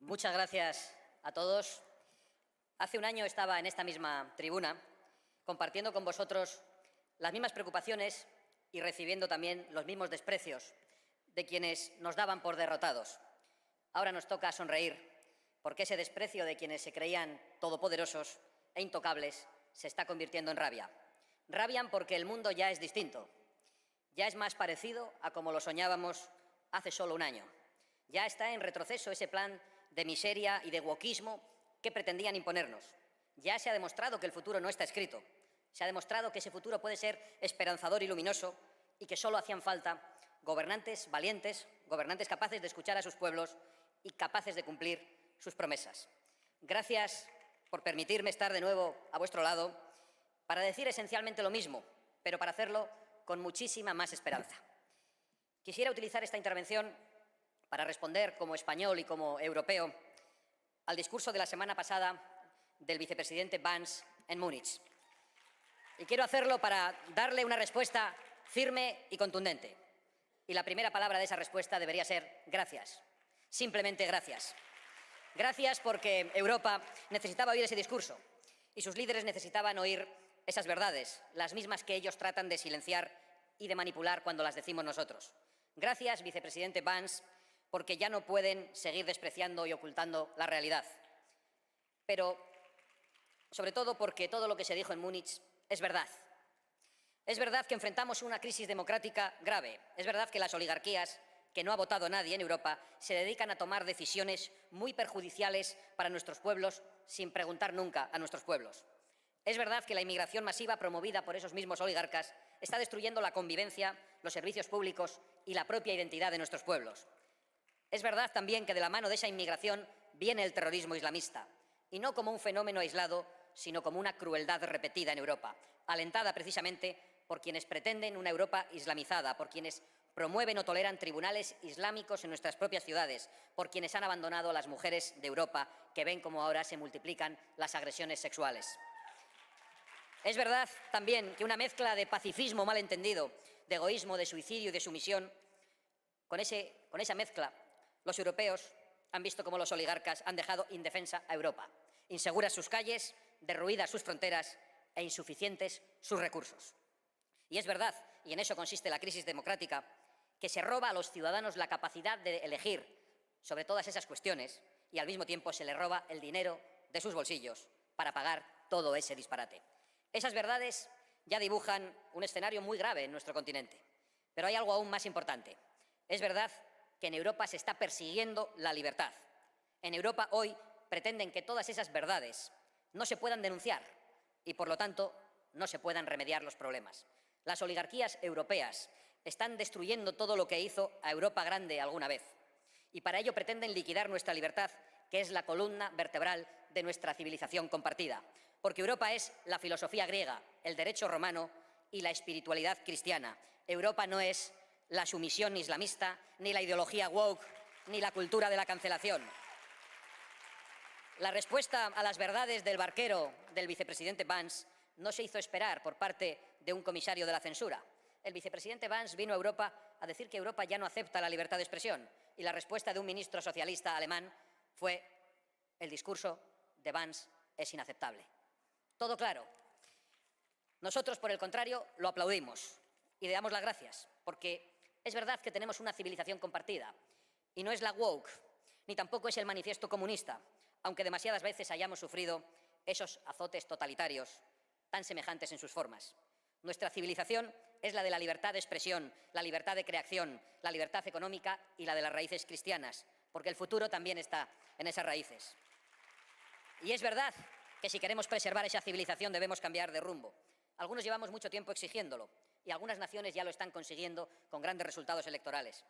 Muchas gracias a todos. Hace un año estaba en esta misma tribuna compartiendo con vosotros las mismas preocupaciones y recibiendo también los mismos desprecios de quienes nos daban por derrotados. Ahora nos toca sonreír porque ese desprecio de quienes se creían todopoderosos e intocables se está convirtiendo en rabia. Rabian porque el mundo ya es distinto, ya es más parecido a como lo soñábamos hace solo un año. Ya está en retroceso ese plan de miseria y de wokismo que pretendían imponernos. Ya se ha demostrado que el futuro no está escrito. Se ha demostrado que ese futuro puede ser esperanzador y luminoso y que solo hacían falta gobernantes valientes, gobernantes capaces de escuchar a sus pueblos y capaces de cumplir sus promesas. Gracias por permitirme estar de nuevo a vuestro lado para decir esencialmente lo mismo, pero para hacerlo con muchísima más esperanza. Quisiera utilizar esta intervención para responder como español y como europeo al discurso de la semana pasada del vicepresidente Vance en Múnich. Y quiero hacerlo para darle una respuesta firme y contundente. Y la primera palabra de esa respuesta debería ser gracias. Simplemente gracias. Gracias porque Europa necesitaba oír ese discurso y sus líderes necesitaban oír esas verdades, las mismas que ellos tratan de silenciar y de manipular cuando las decimos nosotros. Gracias, vicepresidente Vance, porque ya no pueden seguir despreciando y ocultando la realidad. Pero, sobre todo, porque todo lo que se dijo en Múnich es verdad. Es verdad que enfrentamos una crisis democrática grave. Es verdad que las oligarquías, que no ha votado nadie en Europa, se dedican a tomar decisiones muy perjudiciales para nuestros pueblos sin preguntar nunca a nuestros pueblos. Es verdad que la inmigración masiva promovida por esos mismos oligarcas está destruyendo la convivencia, los servicios públicos y la propia identidad de nuestros pueblos. Es verdad también que de la mano de esa inmigración viene el terrorismo islamista, y no como un fenómeno aislado, sino como una crueldad repetida en Europa, alentada precisamente por quienes pretenden una Europa islamizada, por quienes promueven o toleran tribunales islámicos en nuestras propias ciudades, por quienes han abandonado a las mujeres de Europa, que ven cómo ahora se multiplican las agresiones sexuales. Es verdad también que una mezcla de pacifismo malentendido, de egoísmo, de suicidio y de sumisión, con esa mezcla, los europeos han visto cómo los oligarcas han dejado indefensa a Europa, inseguras sus calles, derruidas sus fronteras e insuficientes sus recursos. Y es verdad, y en eso consiste la crisis democrática, que se roba a los ciudadanos la capacidad de elegir sobre todas esas cuestiones y al mismo tiempo se les roba el dinero de sus bolsillos para pagar todo ese disparate. Esas verdades ya dibujan un escenario muy grave en nuestro continente. Pero hay algo aún más importante. Es verdad que en Europa se está persiguiendo la libertad. En Europa hoy pretenden que todas esas verdades no se puedan denunciar y, por lo tanto, no se puedan remediar los problemas. Las oligarquías europeas están destruyendo todo lo que hizo a Europa grande alguna vez y para ello pretenden liquidar nuestra libertad, que es la columna vertebral de nuestra civilización compartida. Porque Europa es la filosofía griega, el derecho romano y la espiritualidad cristiana. Europa no es la sumisión islamista, ni la ideología woke, ni la cultura de la cancelación. La respuesta a las verdades del barquero del vicepresidente Vance no se hizo esperar por parte de un comisario de la censura. El vicepresidente Vance vino a Europa a decir que Europa ya no acepta la libertad de expresión y la respuesta de un ministro socialista alemán fue: el discurso de Vance es inaceptable. Todo claro. Nosotros, por el contrario, lo aplaudimos y le damos las gracias, porque es verdad que tenemos una civilización compartida y no es la woke, ni tampoco es el manifiesto comunista, aunque demasiadas veces hayamos sufrido esos azotes totalitarios tan semejantes en sus formas. Nuestra civilización es la de la libertad de expresión, la libertad de creación, la libertad económica y la de las raíces cristianas, porque el futuro también está en esas raíces. Y es verdad que si queremos preservar esa civilización debemos cambiar de rumbo. Algunos llevamos mucho tiempo exigiéndolo y algunas naciones ya lo están consiguiendo con grandes resultados electorales.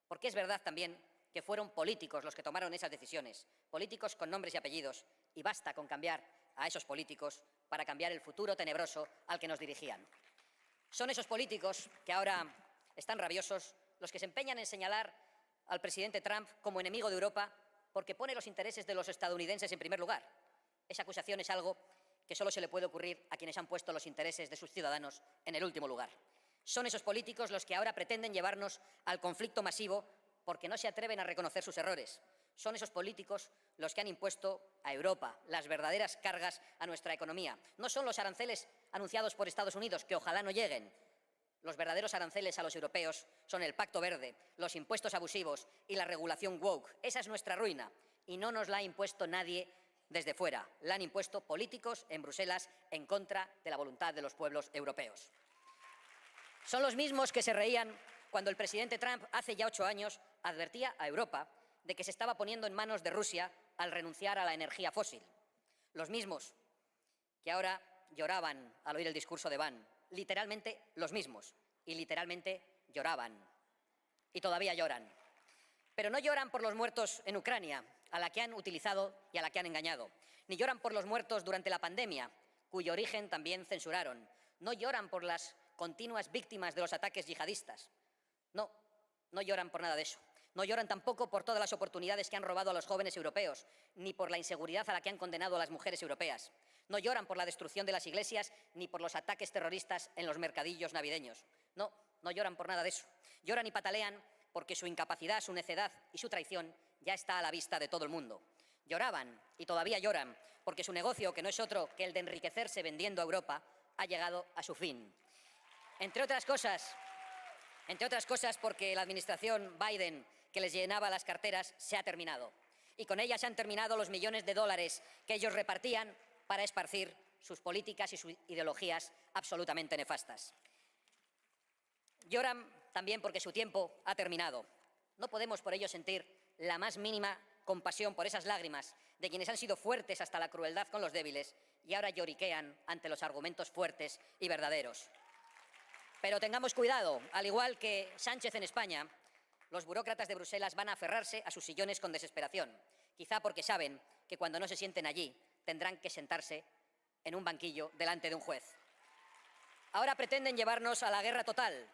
Porque es verdad también que fueron políticos los que tomaron esas decisiones, políticos con nombres y apellidos, y basta con cambiar a esos políticos para cambiar el futuro tenebroso al que nos dirigían. Son esos políticos que ahora están rabiosos los que se empeñan en señalar al presidente Trump como enemigo de Europa porque pone los intereses de los estadounidenses en primer lugar. Esa acusación es algo que solo se le puede ocurrir a quienes han puesto los intereses de sus ciudadanos en el último lugar. Son esos políticos los que ahora pretenden llevarnos al conflicto masivo porque no se atreven a reconocer sus errores. Son esos políticos los que han impuesto a Europa las verdaderas cargas a nuestra economía. No son los aranceles anunciados por Estados Unidos, que ojalá no lleguen. Los verdaderos aranceles a los europeos son el Pacto Verde, los impuestos abusivos y la regulación woke. Esa es nuestra ruina y no nos la ha impuesto nadie desde fuera. La han impuesto políticos en Bruselas en contra de la voluntad de los pueblos europeos. Son los mismos que se reían cuando el presidente Trump, hace ya 8 años, advertía a Europa de que se estaba poniendo en manos de Rusia al renunciar a la energía fósil. Los mismos que ahora lloraban al oír el discurso de Ban. Literalmente los mismos. Y literalmente lloraban. Y todavía lloran. Pero no lloran por los muertos en Ucrania, a la que han utilizado y a la que han engañado. Ni lloran por los muertos durante la pandemia, cuyo origen también censuraron. No lloran por las continuas víctimas de los ataques yihadistas. No, no lloran por nada de eso. No lloran tampoco por todas las oportunidades que han robado a los jóvenes europeos, ni por la inseguridad a la que han condenado a las mujeres europeas. No lloran por la destrucción de las iglesias, ni por los ataques terroristas en los mercadillos navideños. No, no lloran por nada de eso. Lloran y patalean porque su incapacidad, su necedad y su traición ya está a la vista de todo el mundo. Lloraban y todavía lloran porque su negocio, que no es otro que el de enriquecerse vendiendo a Europa, ha llegado a su fin. Entre otras cosas porque la administración Biden, que les llenaba las carteras, se ha terminado. Y con ella se han terminado los millones de dólares que ellos repartían para esparcir sus políticas y sus ideologías absolutamente nefastas. Lloran también porque su tiempo ha terminado. No podemos por ello sentir la más mínima compasión por esas lágrimas de quienes han sido fuertes hasta la crueldad con los débiles y ahora lloriquean ante los argumentos fuertes y verdaderos. Pero tengamos cuidado, al igual que Sánchez en España, los burócratas de Bruselas van a aferrarse a sus sillones con desesperación, quizá porque saben que cuando no se sienten allí tendrán que sentarse en un banquillo delante de un juez. Ahora pretenden llevarnos a la guerra total,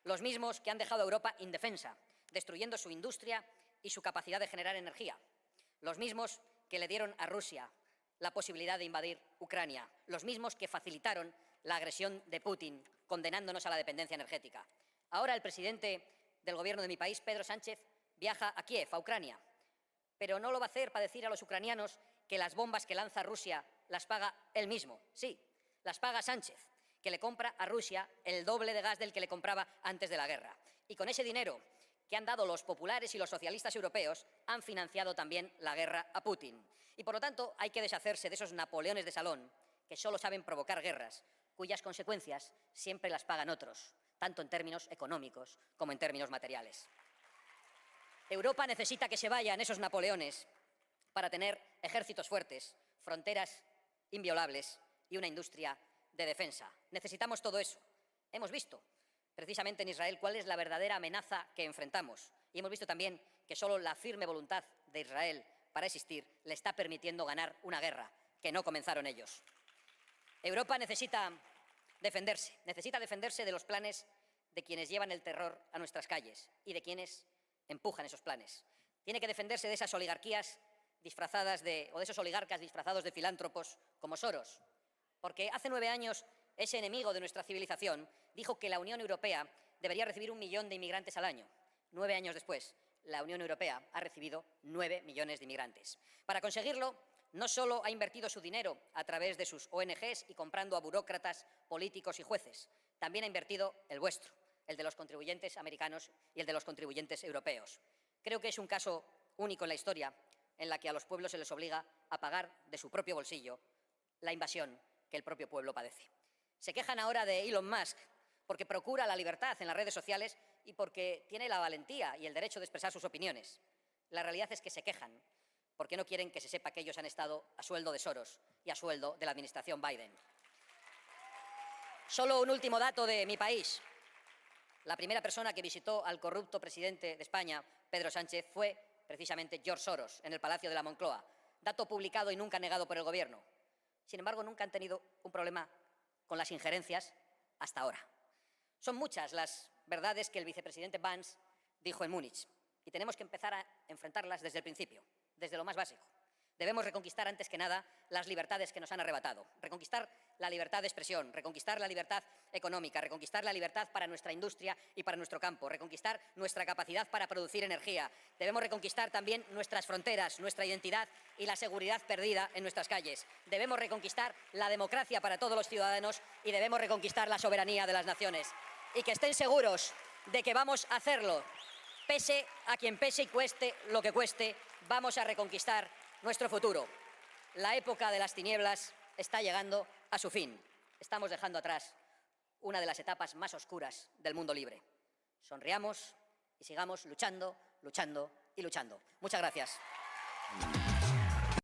los mismos que han dejado a Europa indefensa, destruyendo su industria y su capacidad de generar energía, los mismos que le dieron a Rusia la posibilidad de invadir Ucrania, los mismos que facilitaron la agresión de Putin, condenándonos a la dependencia energética. Ahora el presidente del gobierno de mi país, Pedro Sánchez, viaja a Kiev, a Ucrania, pero no lo va a hacer para decir a los ucranianos que las bombas que lanza Rusia las paga él mismo. Sí, las paga Sánchez, que le compra a Rusia el doble de gas del que le compraba antes de la guerra. Y con ese dinero que han dado los populares y los socialistas europeos, han financiado también la guerra a Putin. Y por lo tanto hay que deshacerse de esos Napoleones de salón que solo saben provocar guerras, cuyas consecuencias siempre las pagan otros, tanto en términos económicos como en términos materiales. Europa necesita que se vayan esos Napoleones para tener ejércitos fuertes, fronteras inviolables y una industria de defensa. Necesitamos todo eso. Hemos visto, precisamente en Israel, cuál es la verdadera amenaza que enfrentamos. Y hemos visto también que solo la firme voluntad de Israel para existir le está permitiendo ganar una guerra que no comenzaron ellos. Europa necesita defenderse de los planes de quienes llevan el terror a nuestras calles y de quienes empujan esos planes. Tiene que defenderse de esas oligarquías disfrazadas o de esos oligarcas disfrazados de filántropos como Soros, porque hace 9 años ese enemigo de nuestra civilización dijo que la Unión Europea debería recibir 1 millón de inmigrantes al año. 9 años después, la Unión Europea ha recibido 9 millones de inmigrantes. Para conseguirlo, no solo ha invertido su dinero a través de sus ONGs y comprando a burócratas, políticos y jueces, también ha invertido el vuestro, el de los contribuyentes americanos y el de los contribuyentes europeos. Creo que es un caso único en la historia en la que a los pueblos se les obliga a pagar de su propio bolsillo la invasión que el propio pueblo padece. Se quejan ahora de Elon Musk porque procura la libertad en las redes sociales y porque tiene la valentía y el derecho de expresar sus opiniones. La realidad es que se quejan porque no quieren que se sepa que ellos han estado a sueldo de Soros y a sueldo de la administración Biden. Solo un último dato de mi país. La primera persona que visitó al corrupto presidente de España, Pedro Sánchez, fue precisamente George Soros, en el Palacio de la Moncloa. Dato publicado y nunca negado por el Gobierno. Sin embargo, nunca han tenido un problema con las injerencias hasta ahora. Son muchas las verdades que el vicepresidente Vance dijo en Múnich y tenemos que empezar a enfrentarlas desde el principio, desde lo más básico. Debemos reconquistar antes que nada las libertades que nos han arrebatado. Reconquistar la libertad de expresión, reconquistar la libertad económica, reconquistar la libertad para nuestra industria y para nuestro campo, reconquistar nuestra capacidad para producir energía. Debemos reconquistar también nuestras fronteras, nuestra identidad y la seguridad perdida en nuestras calles. Debemos reconquistar la democracia para todos los ciudadanos y debemos reconquistar la soberanía de las naciones. Y que estén seguros de que vamos a hacerlo. Pese a quien pese y cueste lo que cueste, vamos a reconquistar nuestro futuro. La época de las tinieblas está llegando a su fin. Estamos dejando atrás una de las etapas más oscuras del mundo libre. Sonriamos y sigamos luchando, luchando y luchando. Muchas gracias.